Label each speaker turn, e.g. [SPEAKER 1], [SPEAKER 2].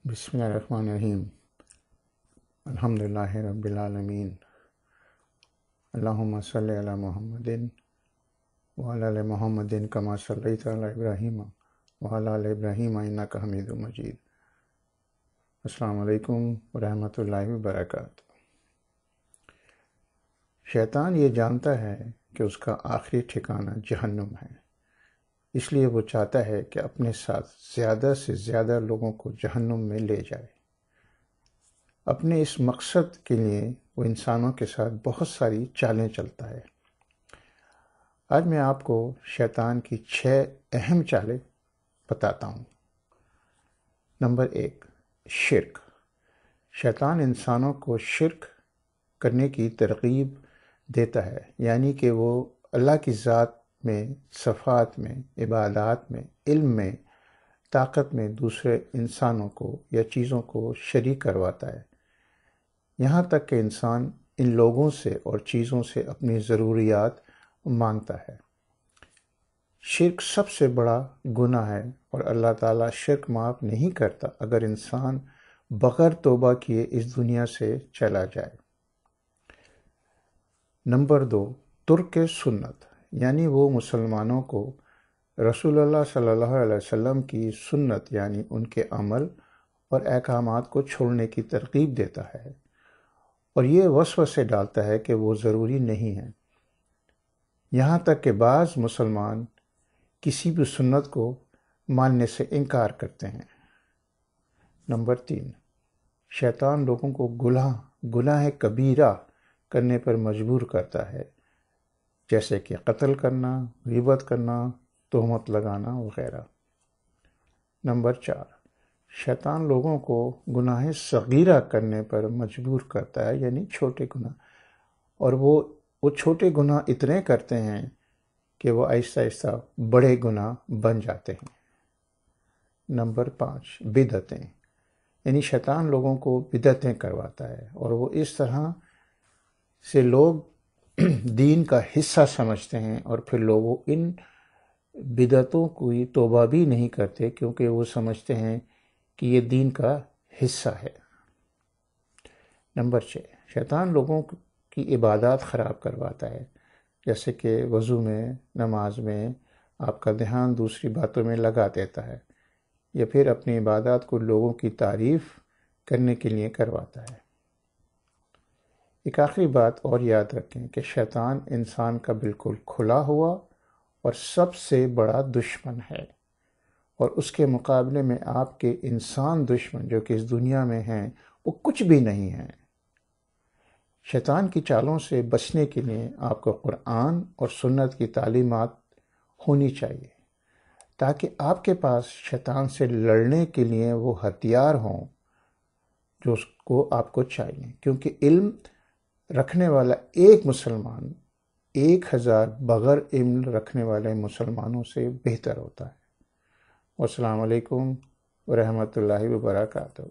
[SPEAKER 1] بسم اللہ الرحمن الرحیم الحمدللہ رب العالمین اللہم صلی علی محمد وعلی آل محمد کما صلیت علی ابراہیم وعلی آل ابراہیم انک حمید مجید۔ السلام علیکم ورحمۃ اللہ وبرکاتہ۔ شیطان یہ جانتا ہے کہ اس کا آخری ٹھکانہ جہنم ہے، اس لیے وہ چاہتا ہے کہ اپنے ساتھ زیادہ سے زیادہ لوگوں کو جہنم میں لے جائے۔ اپنے اس مقصد کے لیے وہ انسانوں کے ساتھ بہت ساری چالیں چلتا ہے۔ آج میں آپ کو شیطان کی 6 اہم چالیں بتاتا ہوں۔ نمبر 1، شرک۔ شیطان انسانوں کو شرک کرنے کی ترغیب دیتا ہے، یعنی کہ وہ اللہ کی ذات میں، صفات میں، عبادات میں، علم میں، طاقت میں دوسرے انسانوں کو یا چیزوں کو شریک کرواتا ہے، یہاں تک کہ انسان ان لوگوں سے اور چیزوں سے اپنی ضروریات مانگتا ہے۔ شرک سب سے بڑا گناہ ہے اور اللہ تعالیٰ شرک معاف نہیں کرتا اگر انسان بغیر توبہ کیے اس دنیا سے چلا جائے۔ نمبر 2، ترک سنت، یعنی وہ مسلمانوں کو رسول اللہ صلی اللہ علیہ وسلم کی سنت یعنی ان کے عمل اور احکامات کو چھوڑنے کی ترغیب دیتا ہے، اور یہ وسوسے ڈالتا ہے کہ وہ ضروری نہیں ہے، یہاں تک کہ بعض مسلمان کسی بھی سنت کو ماننے سے انکار کرتے ہیں۔ نمبر 3، شیطان لوگوں کو گناہ کبیرہ کرنے پر مجبور کرتا ہے، جیسے کہ قتل کرنا، غیبت کرنا، تہمت لگانا وغیرہ۔ نمبر 4، شیطان لوگوں کو گناہ صغیرہ کرنے پر مجبور کرتا ہے، یعنی چھوٹے گناہ، اور وہ چھوٹے گناہ اتنے کرتے ہیں کہ وہ آہستہ آہستہ بڑے گناہ بن جاتے ہیں۔ نمبر 5، بدعتیں، یعنی شیطان لوگوں کو بدعتیں کرواتا ہے، اور وہ اس طرح سے لوگ دین کا حصہ سمجھتے ہیں، اور پھر لوگ ان بدعتوں کی توبہ بھی نہیں کرتے کیونکہ وہ سمجھتے ہیں کہ یہ دین کا حصہ ہے۔ نمبر 6، شیطان لوگوں کی عبادات خراب کرواتا ہے، جیسے کہ وضو میں، نماز میں آپ کا دھیان دوسری باتوں میں لگا دیتا ہے، یا پھر اپنی عبادات کو لوگوں کی تعریف کرنے کے لیے کرواتا ہے۔ ایک آخری بات اور یاد رکھیں کہ شیطان انسان کا بالکل کھلا ہوا اور سب سے بڑا دشمن ہے، اور اس کے مقابلے میں آپ کے انسان دشمن جو کہ اس دنیا میں ہیں وہ کچھ بھی نہیں ہیں۔ شیطان کی چالوں سے بچنے کے لیے آپ کو قرآن اور سنت کی تعلیمات ہونی چاہیے، تاکہ آپ کے پاس شیطان سے لڑنے کے لیے وہ ہتھیار ہوں جو اس کو آپ کو چاہیے، کیونکہ علم رکھنے والا ایک مسلمان 1000 بغیر علم رکھنے والے مسلمانوں سے بہتر ہوتا ہے۔ والسلام علیکم ورحمۃ اللہ وبرکاتہ۔